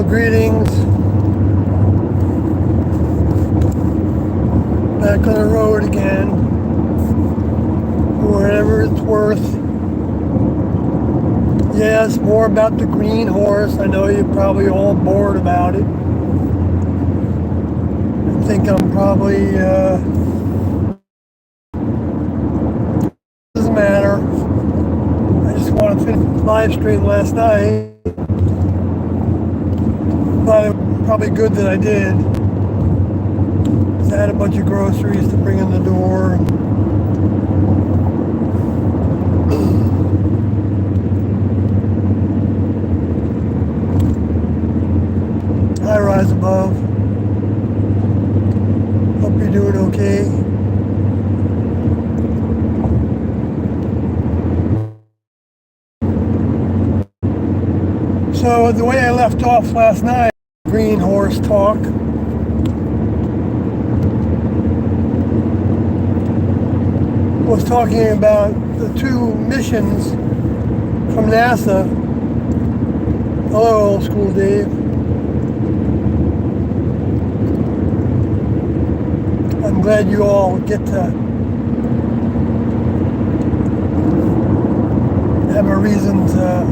Greetings. Back on the road again. For whatever it's worth. Yes, more about the green horse. I know you're probably all bored about it. I think I'm probably, doesn't matter. I just want to finish the live stream last night. But probably good that I did. I had a bunch of groceries to bring in the door. Hi, Rise Above. Hope you're doing okay. So the way I left off last night, green horse talk. Was talking about the two missions from NASA. Hello, old school Dave. I'm glad you all get to have a reason to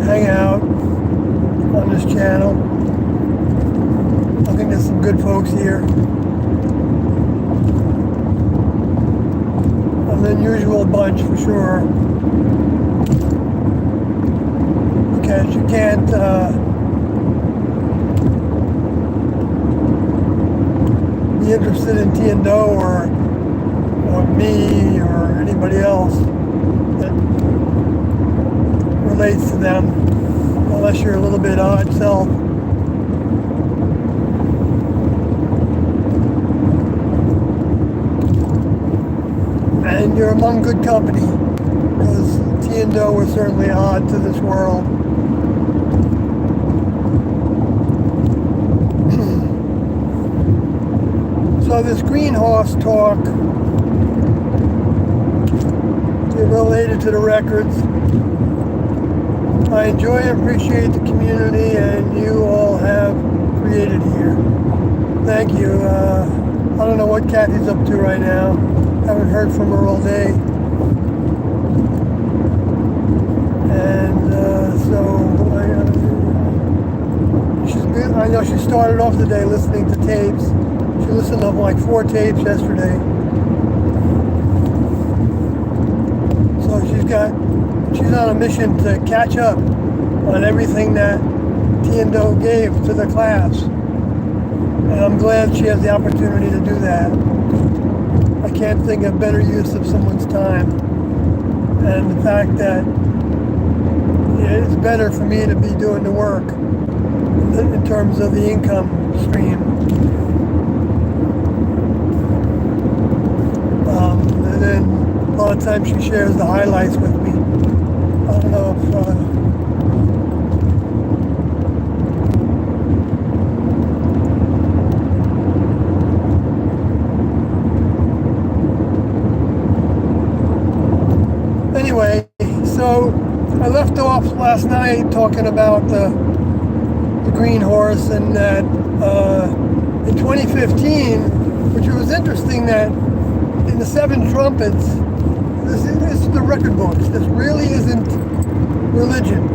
hang out on this channel. I think there's some good folks here. An unusual bunch for sure. Because you can't be interested in Tiendo or me or anybody else that relates to them unless you're a little bit odd self. And you're among good company, because Tiendo was certainly odd to this world. So this green horse talk is related to the records. I enjoy and appreciate the community and you all have created here. Thank you. I don't know what Kathy's up to right now. Haven't heard from her all day. And she's good. I know she started off the day listening to tapes. She listened to like 4 tapes yesterday. So she's on a mission to catch up on everything that Tiendo gave to the class. And I'm glad she has the opportunity to do that. I can't think of better use of someone's time. And the fact that it's better for me to be doing the work in terms of the income stream. And then a lot of times she shares the highlights with me. I don't know if anyway, so I left off last night talking about the green horse, and that in 2015, which was interesting that in the 7 trumpets, this is the record books. This really isn't religion.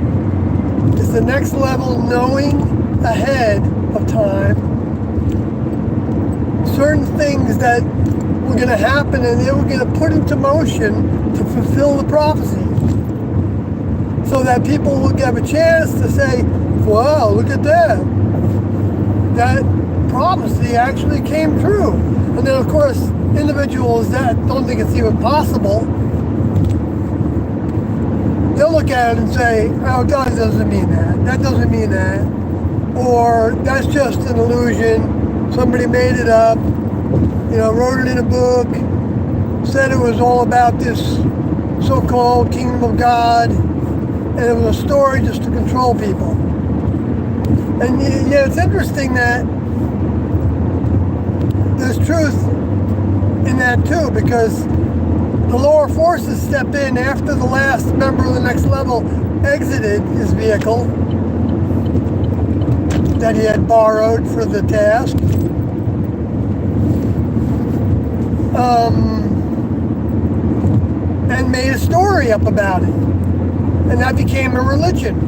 It's the next level knowing ahead of time certain things that were going to happen and they were going to put into motion to fulfill the prophecy, so that people will have a chance to say, wow, look at that. That prophecy actually came true. And then, of course, individuals that don't think it's even possible, they'll look at it and say, oh, God doesn't mean that. That doesn't mean that. Or that's just an illusion. Somebody made it up, wrote it in a book, said it was all about this so-called kingdom of God, and it was a story just to control people. And yeah, it's interesting that there's truth in that too, because the lower forces step in after the last member of the next level exited his vehicle. that he had borrowed for the task. And made a story up about it. And that became a religion.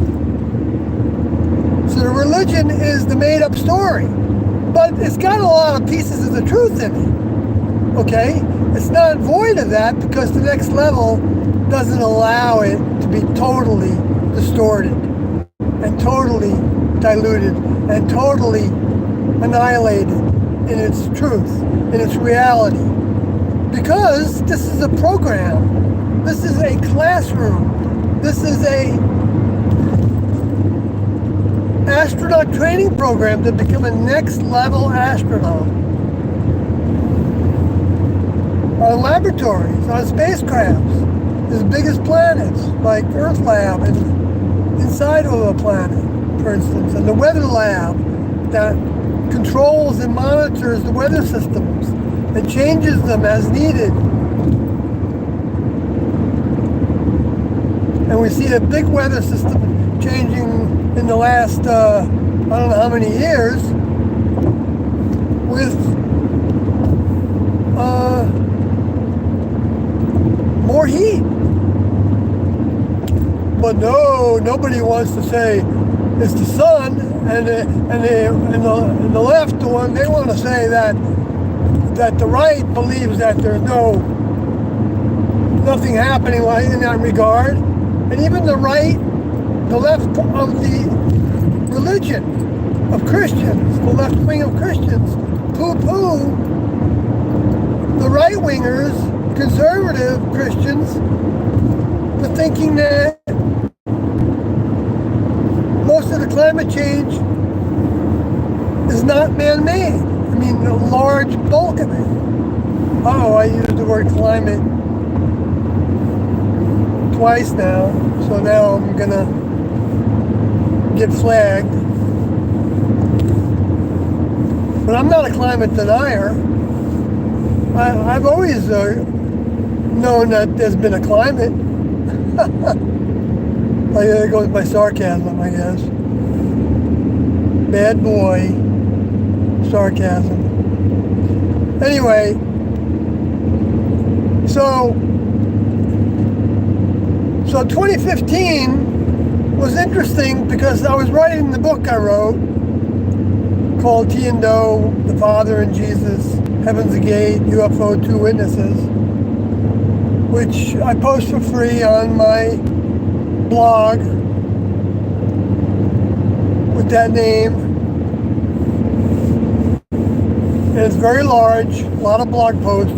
So the religion is the made-up story. But it's got a lot of pieces of the truth in it. Okay? It's not void of that because the next level doesn't allow it to be totally distorted and totally diluted and totally annihilated in its truth, in its reality. Because this is a program. This is a classroom. This is a astronaut training program to become a next level astronaut. On laboratories, on spacecrafts, as big as planets, like Earth Lab and inside of a planet, for instance, and the Weather Lab that controls and monitors the weather systems and changes them as needed. And we see a big weather system changing in the last, I don't know how many years, with more heat. But no, nobody wants to say it's the sun, and the left, the one they want to say that the right believes that there's nothing happening in that regard, and even the right, the left of the religion of Christians, the left wing of Christians, poo-poo the right-wingers, conservative Christians, for thinking that most of the climate change is not man-made. I mean, a large bulk of it. Oh, I used the word climate twice now, so now I'm gonna get flagged. But I'm not a climate denier. I've always known that there's been a climate. Oh, yeah, there goes my sarcasm, I guess. Bad boy sarcasm. Anyway, so 2015 was interesting because I was writing the book I wrote called Tiendo, The Father and Jesus, Heaven's a Gate, UFO Two Witnesses, which I post for free on my blog with that name. And it's very large, a lot of blog posts.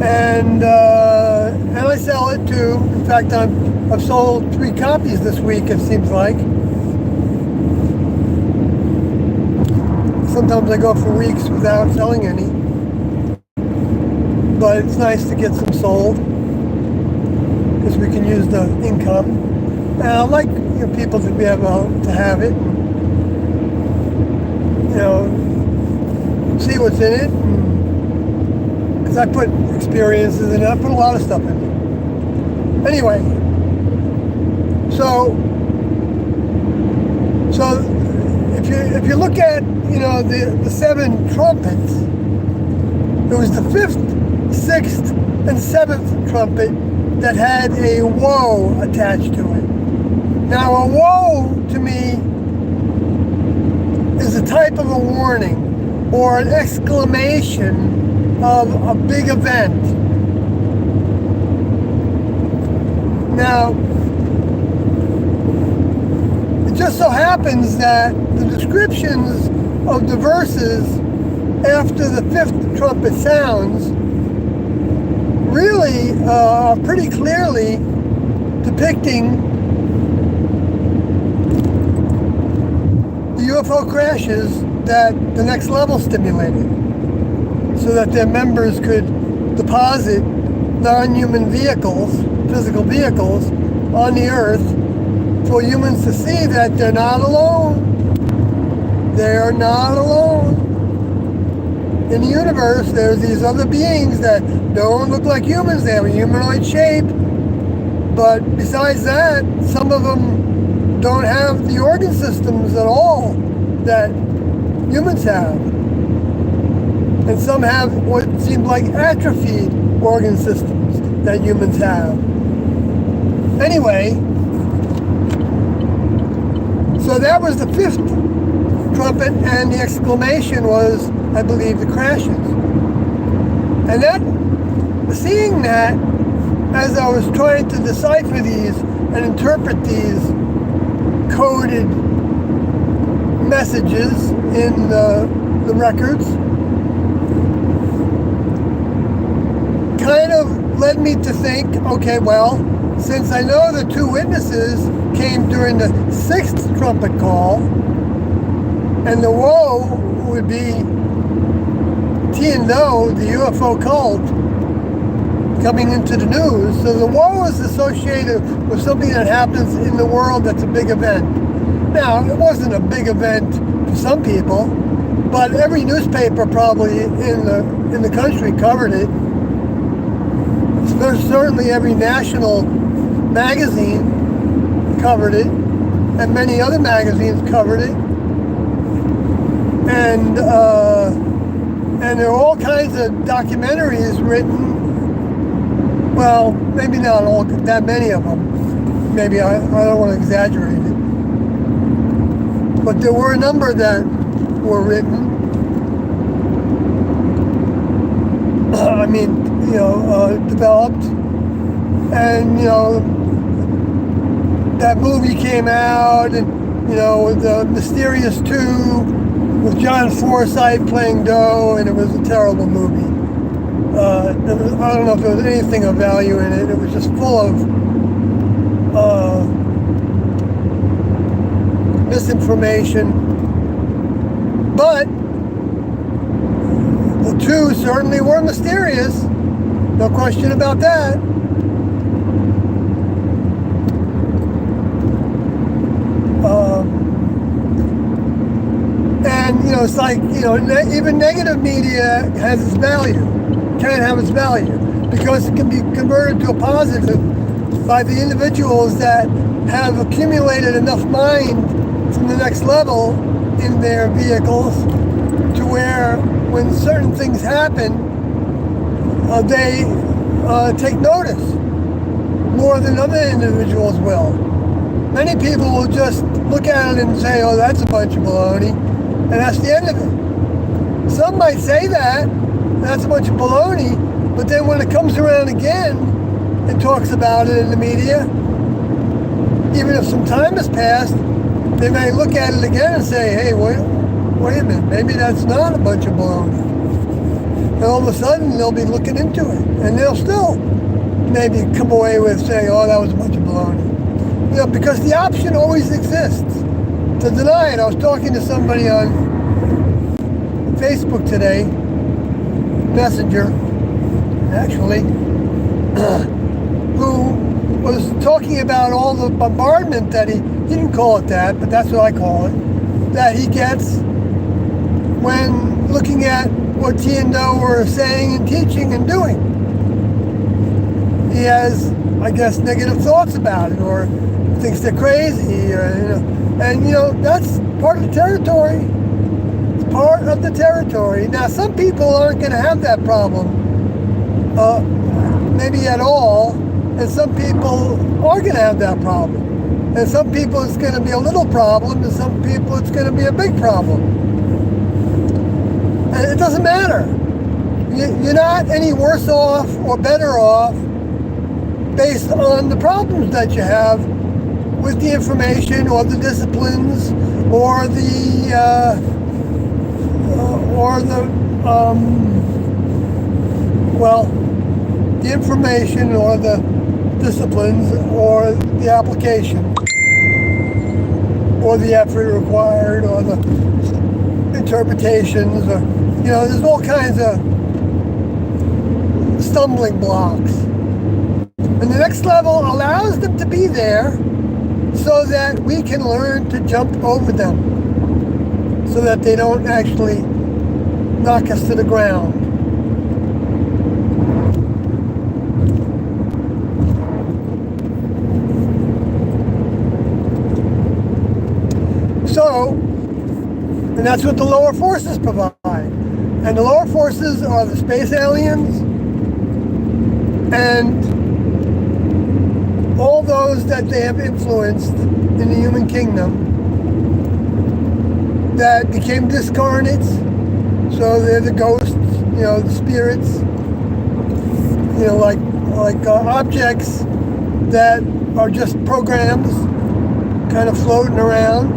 And I sell it too. In fact, I've sold 3 copies this week, it seems like. Sometimes I go for weeks without selling any. But it's nice to get some sold because we can use the income. And I like people to be able to have it. See what's in it. Because I put experiences in it. I put a lot of stuff in it. Anyway, so if you look at the 7 trumpets, it was the 5th, 6th, and 7th trumpet that had a woe attached to it. Now, a woe to me is a type of a warning or an exclamation of a big event. Now, it just so happens that the descriptions of the verses after the 5th trumpet sounds really are pretty clearly depicting the UFO crashes that the next level stimulated, so that their members could deposit non-human vehicles, physical vehicles, on the earth for humans to see that they're not alone. They're not alone. In the universe, there's these other beings that don't look like humans. They have a humanoid shape. But besides that, some of them don't have the organ systems at all that humans have. And some have what seems like atrophied organ systems that humans have. Anyway, so that was the fifth trumpet, and the exclamation was, I believe, the crashes. And that, seeing that, as I was trying to decipher these and interpret these coded messages in the records, kind of led me to think, okay, well, since I know the two witnesses came during the sixth trumpet call, and the woe would be Tian-Do, the UFO cult, coming into the news. So the woe is associated with something that happens in the world that's a big event. Now, it wasn't a big event for some people, but every newspaper probably in the country covered it. Certainly every national magazine covered it, and many other magazines covered it. And there are all kinds of documentaries written. Well, maybe not all that many of them. Maybe I don't want to exaggerate it. But there were a number that were written. I mean, developed. And, that movie came out, and, with the Mysterious 2, with John Forsythe playing Doe, and it was a terrible movie. I don't know if there was anything of value in it. It was just full of misinformation. But the two certainly were mysterious. No question about that. And, it's like, even negative media has its value, can have its value, because it can be converted to a positive by the individuals that have accumulated enough mind from the next level in their vehicles to where when certain things happen, they take notice more than other individuals will. Many people will just look at it and say, oh, that's a bunch of baloney, and that's the end of it. Some might say that, that's a bunch of baloney, but then when it comes around again and talks about it in the media, even if some time has passed, they may look at it again and say, hey, wait a minute, maybe that's not a bunch of baloney. And all of a sudden, they'll be looking into it, and they'll still maybe come away with saying, oh, that was a bunch of baloney. Because the option always exists to deny it. I was talking to somebody on Facebook today, Messenger, actually, who was talking about all the bombardment that he didn't call it that, but that's what I call it, that he gets when looking at what Tian-Do were saying and teaching and doing. He has, I guess, negative thoughts about it, or thinks they're crazy, or, and that's part of the territory. It's part of the territory. Now, some people aren't going to have that problem, maybe at all, and some people are going to have that problem. And some people it's going to be a little problem, and some people it's going to be a big problem. And it doesn't matter. You're not any worse off or better off based on the problems that you have with the information or the disciplines or the information or the disciplines or the application or the effort required or the interpretations, or there's all kinds of stumbling blocks. And the next level allows them to be there so that we can learn to jump over them, so that they don't actually knock us to the ground. And that's what the lower forces provide. And the lower forces are the space aliens and all those that they have influenced in the human kingdom that became discarnates. So they're the ghosts, the spirits, like objects that are just programs kind of floating around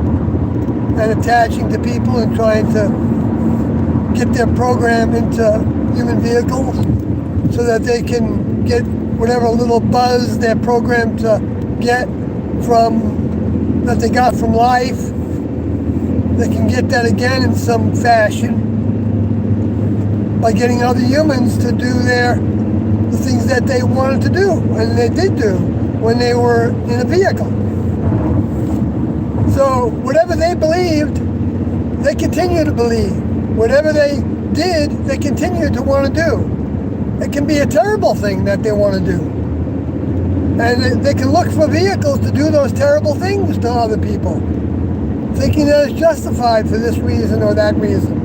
and attaching to people and trying to get their program into human vehicles so that they can get whatever little buzz they're programmed to get that they got from life. They can get that again in some fashion by getting other humans to do the things that they wanted to do, and they did do when they were in a vehicle. So whatever they believed, they continue to believe. Whatever they did, they continue to want to do. It can be a terrible thing that they want to do. And they can look for vehicles to do those terrible things to other people, thinking that it's justified for this reason or that reason.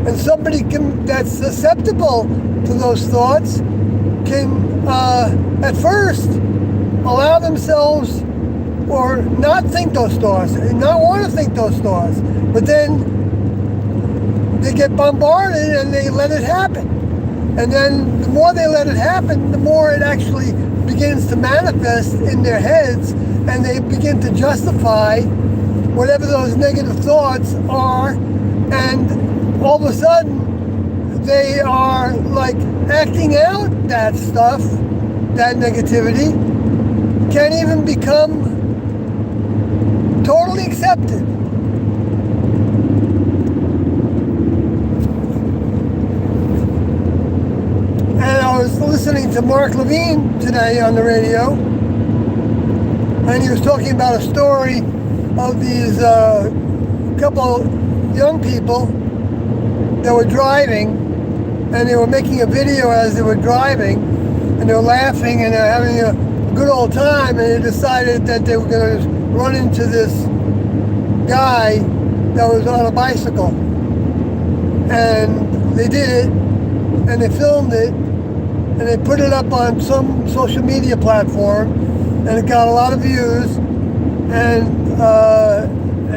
And somebody that's susceptible to those thoughts can, at first, allow themselves or not think those thoughts, and not want to think those thoughts. But then they get bombarded and they let it happen. And then the more they let it happen, the more it actually begins to manifest in their heads, and they begin to justify whatever those negative thoughts are, and all of a sudden they are like acting out that stuff, that negativity, can even become totally accepted. And I was listening to Mark Levine today on the radio, and he was talking about a story of these couple young people that were driving, and they were making a video as they were driving, and they were laughing and they were having a good old time, and they decided that they were going to run into this guy that was on a bicycle. And they did it, and they filmed it, and they put it up on some social media platform, and it got a lot of views, and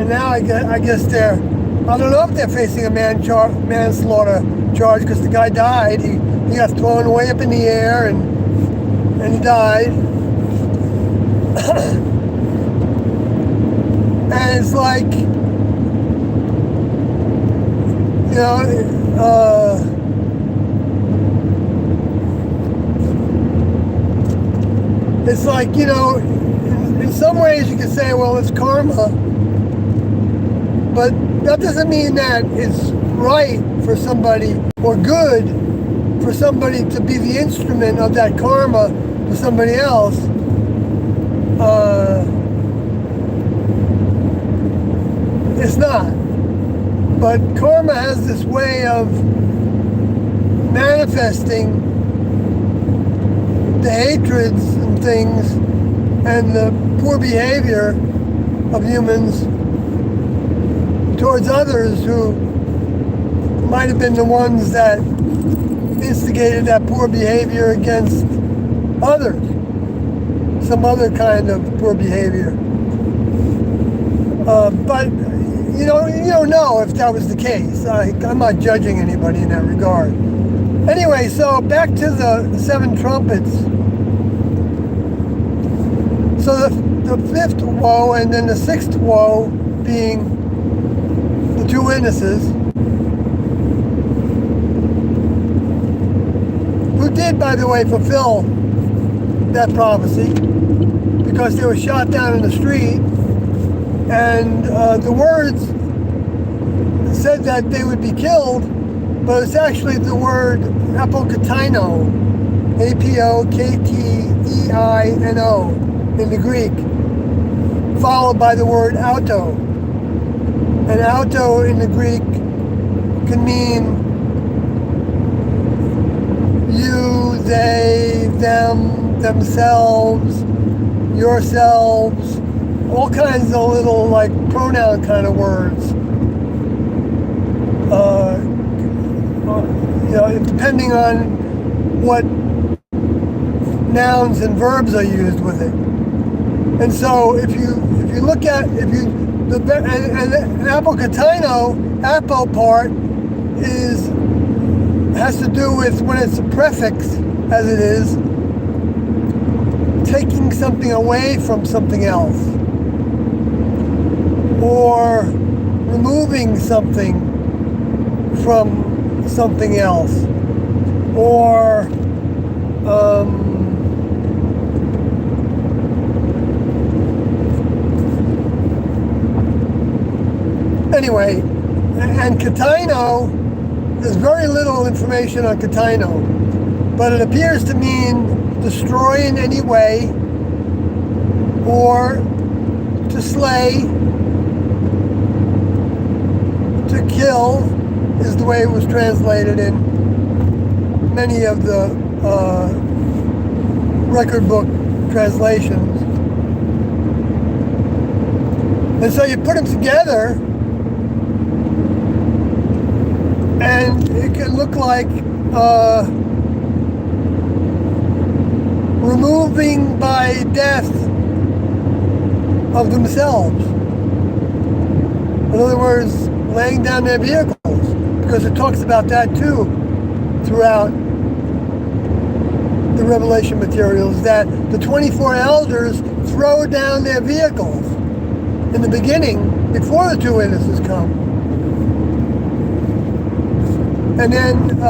now I guess I don't know if they're facing a manslaughter charge, because the guy died. He got thrown way up in the air, and he died. And it's like, it's like, in some ways you could say, well, it's karma, but that doesn't mean that it's right for somebody or good for somebody to be the instrument of that karma for somebody else. It's not. But karma has this way of manifesting the hatreds and things and the poor behavior of humans towards others who might have been the ones that instigated that poor behavior against others, some other kind of poor behavior. But you don't know if that was the case. I'm not judging anybody in that regard. Anyway, so back to the seven trumpets. So the fifth woe and then the sixth woe being the two witnesses, who did, by the way, fulfill that prophecy, because they were shot down in the street, and the words said that they would be killed, but it's actually the word apokatino, A-P-O-K-T-E-I-N-O in the Greek, followed by the word auto. And auto in the Greek can mean you, they, them, themselves, yourselves, all kinds of little like pronoun kind of words. depending on what nouns and verbs are used with it. And so if you look at and apokataino, apo part has to do with when it's a prefix, as it is, taking something away from something else, or removing something from something else, or anyway, and kataino, there's very little information on kataino, but it appears to mean destroy in any way, or to slay, to kill is the way it was translated in many of the record book translations. And so you put them together, and it can look like removing by death of themselves. In other words, laying down their vehicles, because it talks about that too throughout the Revelation materials, that the 24 elders throw down their vehicles in the beginning before the two witnesses come. And then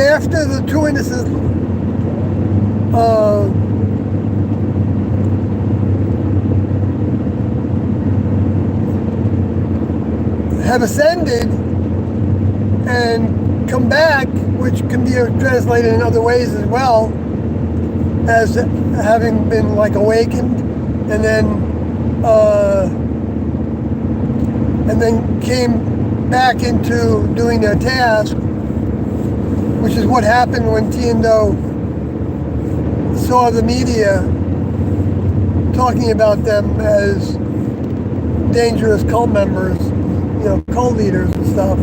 after the two witnesses have ascended and come back, which can be translated in other ways as well, as having been like awakened, and then came back into doing their task, which is what happened when Tiendo saw the media talking about them as dangerous cult members, cult leaders and stuff,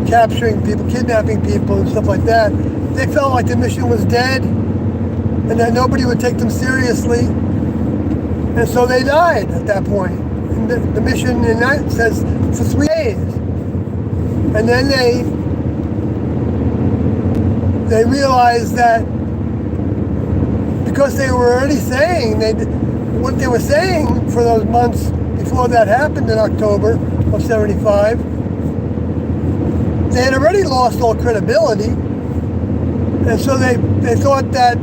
capturing people, kidnapping people and stuff like that. They felt like the mission was dead and that nobody would take them seriously. And so they died at that point. And the mission in that says for 3 days. And then they realized that because they were already saying what they were saying for those months before that happened in October of 75, they had already lost all credibility. And so they thought that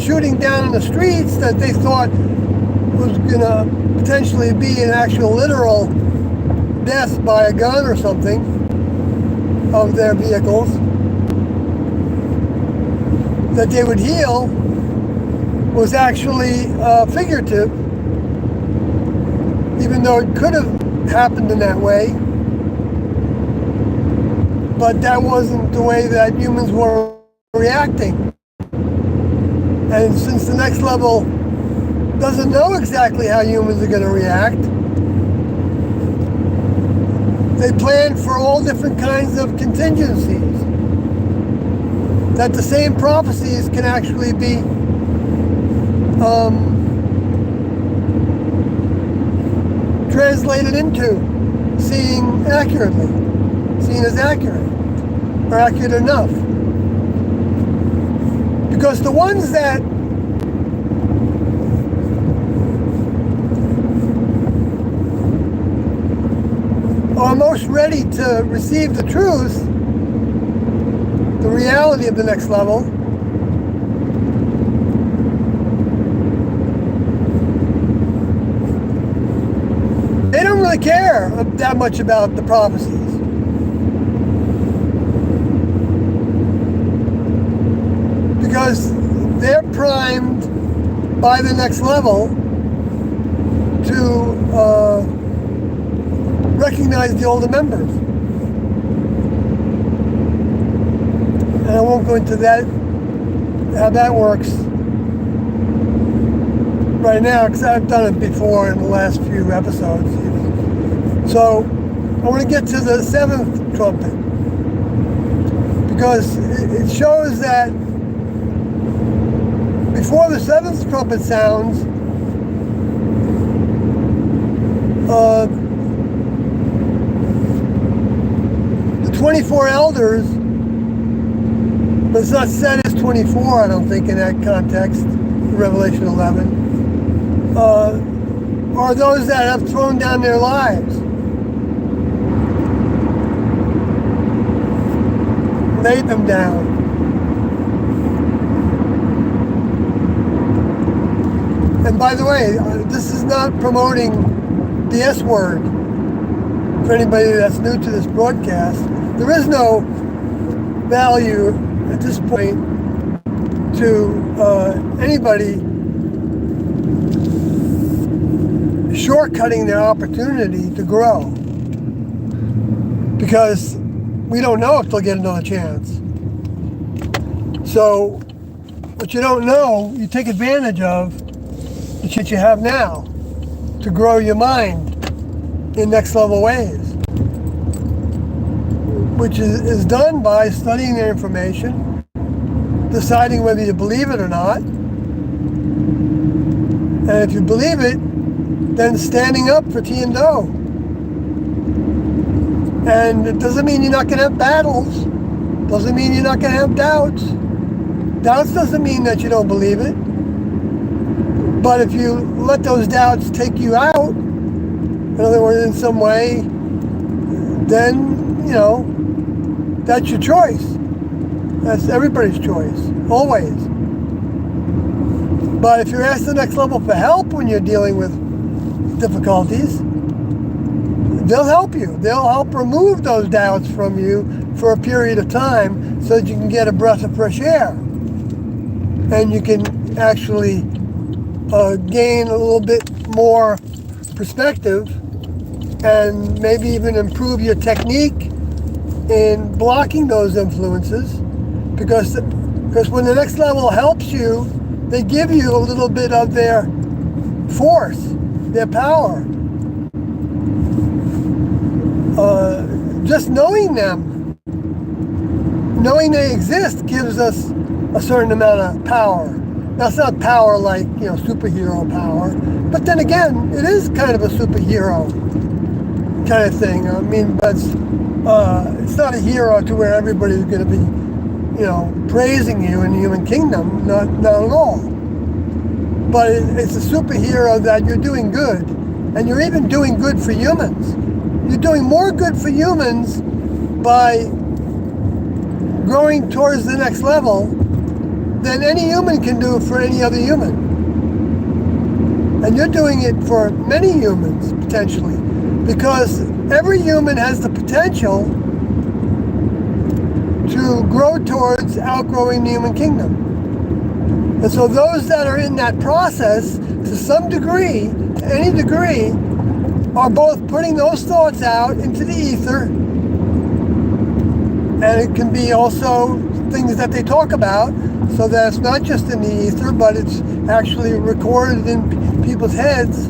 shooting down in the streets that they thought was going to potentially be an actual literal death by a gun or something of their vehicles, that they would heal, was actually figurative, even though it could have happened in that way. But that wasn't the way that humans were reacting. And since the next level doesn't know exactly how humans are going to react, they plan for all different kinds of contingencies, that the same prophecies can actually be translated into seen as accurate, or accurate enough. Because the ones that are most ready to receive the truth, the reality of the next level, they don't really care that much about the prophecies. Because they're primed by the next level to recognize the older members. And I won't go into that, how that works right now, because I've done it before in the last few episodes. So I want to get to the seventh trumpet, because it shows that before the seventh trumpet sounds, the 24 elders, but it's not said as 24, I don't think, in that context, Revelation 11, are those that have thrown down their lives, laid them down. And by the way, this is not promoting the S word for anybody that's new to this broadcast. There is no value at this point to anybody shortcutting their opportunity to grow, because we don't know if they'll get another chance. So what you don't know, you take advantage of the shit you have now to grow your mind in next level ways, which is done by studying their information, deciding whether you believe it or not, and if you believe it, then standing up for Tiendo. And it doesn't mean you're not going to have battles, doesn't mean you're not going to have doubts. Doubts doesn't mean that you don't believe it. But if you let those doubts take you out, in other words, in some way, then, you know, that's your choice. That's everybody's choice, always. But if you're asked the next level for help when you're dealing with difficulties, they'll help you. They'll help remove those doubts from you for a period of time so that you can get a breath of fresh air. And you can actually gain a little bit more perspective and maybe even improve your technique in blocking those influences, because when the next level helps you, they give you a little bit of their force, their power. Just knowing them, knowing they exist, gives us a certain amount of power. Now, it's not power like, you know, superhero power, but then again, it is kind of a superhero kind of thing. I mean, but it's not a hero to where everybody's going to be, you know, praising you in the human kingdom, not at all. But it's a superhero that you're doing good, and you're even doing good for humans. You're doing more good for humans by growing towards the next level than any human can do for any other human. And you're doing it for many humans, potentially, because every human has the potential to grow towards outgrowing the human kingdom. And so those that are in that process, to some degree, to any degree, are both putting those thoughts out into the ether, and it can be also things that they talk about, so that it's not just in the ether, but it's actually recorded in people's heads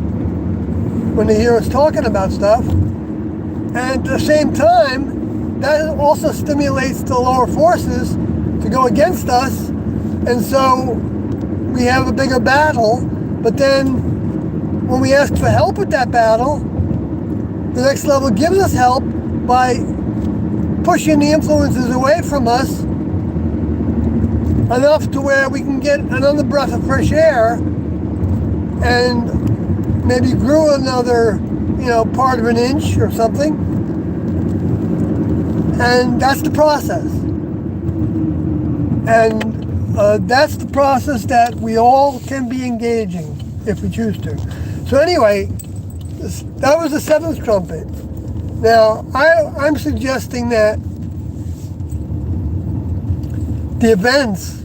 when they hear us talking about stuff. And at the same time, that also stimulates the lower forces to go against us, and so we have a bigger battle. But then when we ask for help with that battle, the next level gives us help by pushing the influences away from us enough to where we can get another breath of fresh air and maybe grew another, you know, part of an inch or something. And that's the process. And that's the process that we all can be engaging if we choose to. So anyway, that was the seventh trumpet. Now, I'm suggesting that the events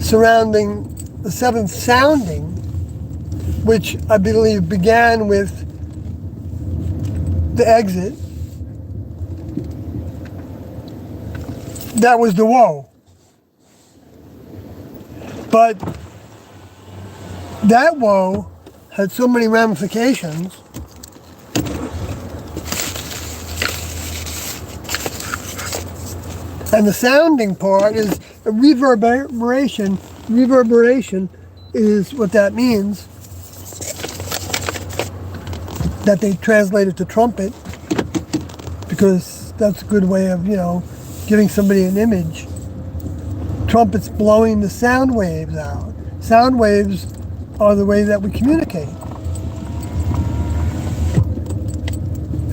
surrounding the seventh sounding, which I believe began with the exit, that was the woe. But that woe had so many ramifications And the sounding part is a reverberation. Reverberation is what that means. That they translated to trumpet, because that's a good way of, giving somebody an image. Trumpets blowing the sound waves out. Sound waves are the way that we communicate.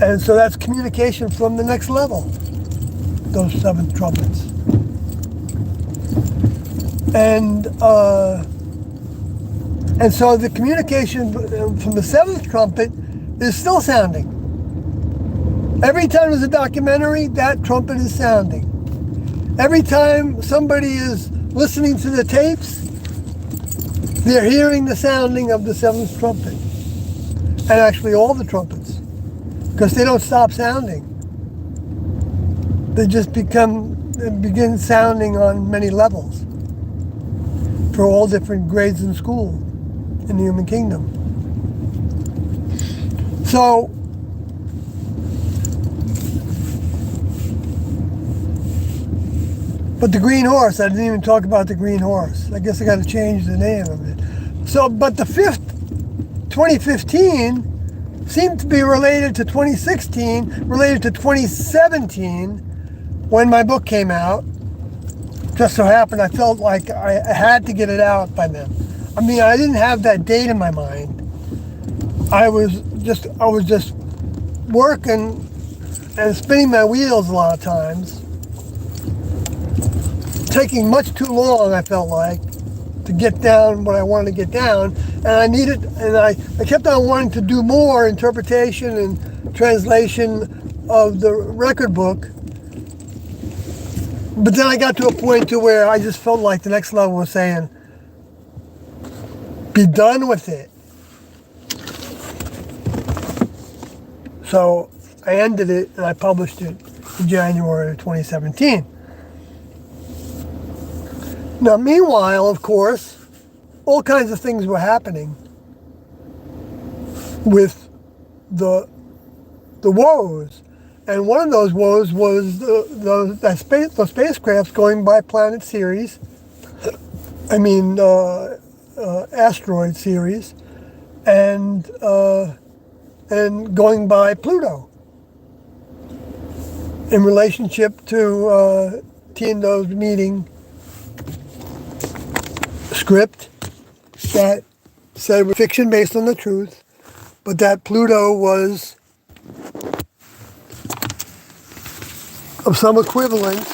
And so that's communication from the next level, those 7 trumpets. And so the communication from the 7th trumpet is still sounding. Every time there's a documentary, that trumpet is sounding. Every time somebody is listening to the tapes, they're hearing the sounding of the 7th trumpet. And actually all the trumpets. Because they don't stop sounding. They just begin sounding on many levels. For all different grades in school in the human kingdom. So, but the green horse, I didn't even talk about the green horse. I guess I got to change the name of it. So, but the 5th, 2015, seemed to be related to 2016, related to 2017, when my book came out. Just so happened, I felt like I had to get it out by then. I mean, I didn't have that date in my mind. I was just working and spinning my wheels a lot of times. Taking much too long, I felt like, to get down what I wanted to get down. And I kept on wanting to do more interpretation and translation of the record book. But then I got to a point to where I just felt like the next level was saying, be done with it. So I ended it and I published it in January of 2017. Now, meanwhile, of course, all kinds of things were happening with the woes. And one of those woes was the spacecrafts going by planet Ceres, asteroid Ceres, and going by Pluto in relationship to Tiendo's meeting script that said it was fiction based on the truth, but that Pluto was of some equivalence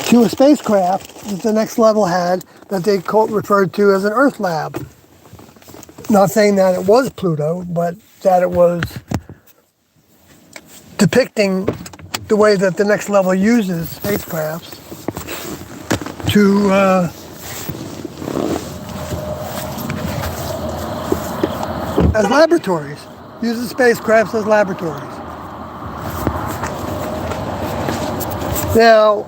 to a spacecraft that the next level had that they referred to as an Earth lab. Not saying that it was Pluto, but that it was depicting the way that the next level uses spacecrafts to as laboratories. Uses spacecrafts as laboratories. Now,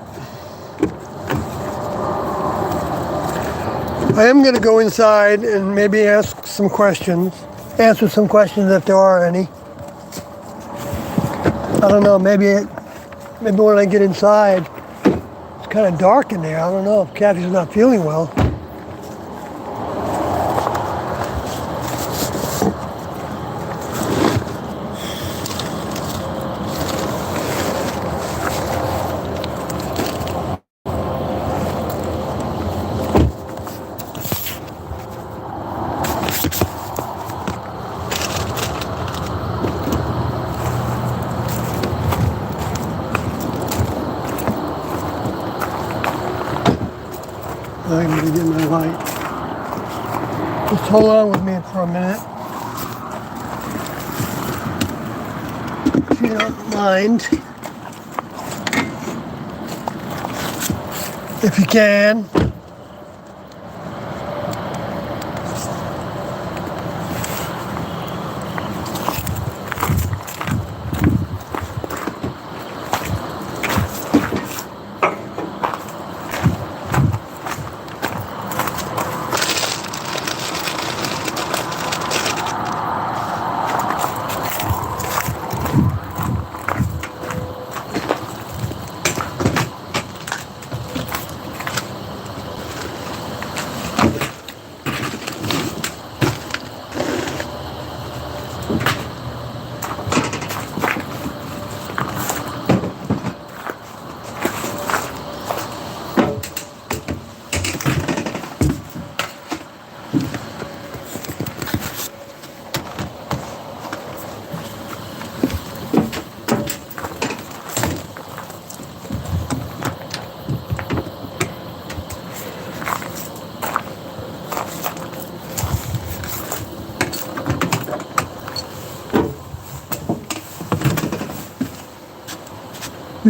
I am going to go inside and maybe answer some questions if there are any. I don't know, maybe when I get inside, it's kind of dark in there. I don't know if Kathy's not feeling well. I'm going to get my light. Just hold on with me for a minute. If you don't mind. If you can.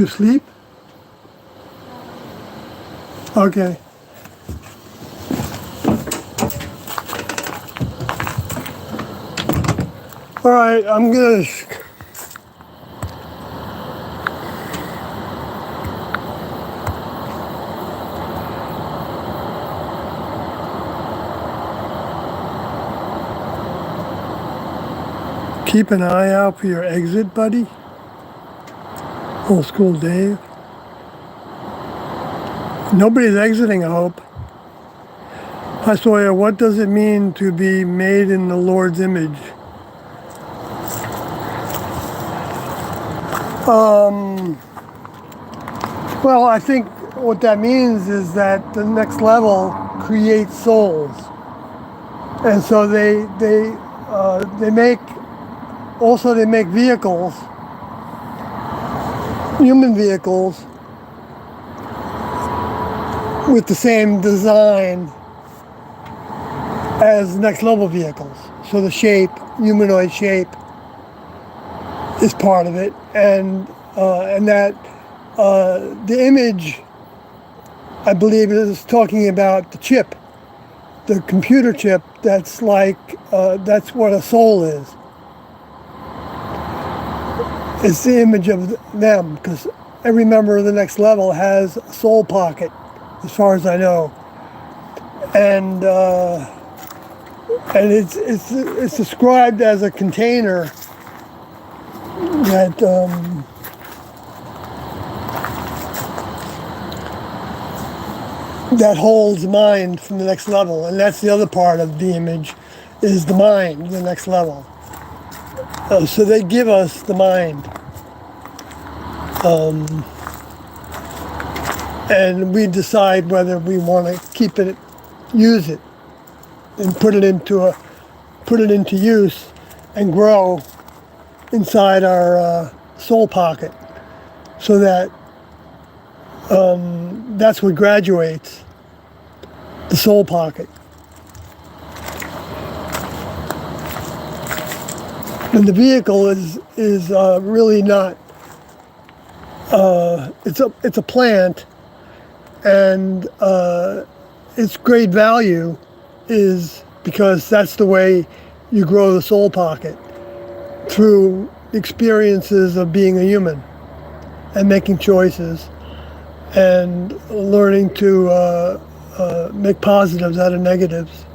You sleep? Okay. All right, I'm gonna keep an eye out for your exit, buddy. Old school Dave. Nobody's exiting, I hope. Hi, Sawyer. What does it mean to be made in the Lord's image? Well, I think what that means is that the next level creates souls, and so they make vehicles, human vehicles, with the same design as next level vehicles. So the shape, humanoid shape, is part of it, and that the image, I believe, is talking about the chip, the computer chip. That's like that's what a soul is. It's the image of them, because every member of the next level has a soul pocket, as far as I know, and it's described as a container that that holds mind from the next level, and that's the other part of the image, is the mind, the next level. So they give us the mind, and we decide whether we want to keep it, use it, and put it into use, and grow inside our soul pocket, so that that's what graduates the soul pocket. And the vehicle is really not. It's a plant, and its great value is because that's the way you grow the soul pocket, through experiences of being a human and making choices and learning to make positives out of negatives.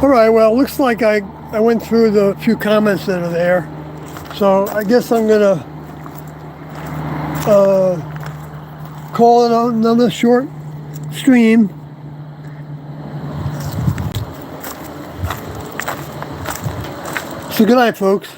All right, well, it looks like I went through the few comments that are there. So I guess I'm going to call it another short stream. So good night, folks.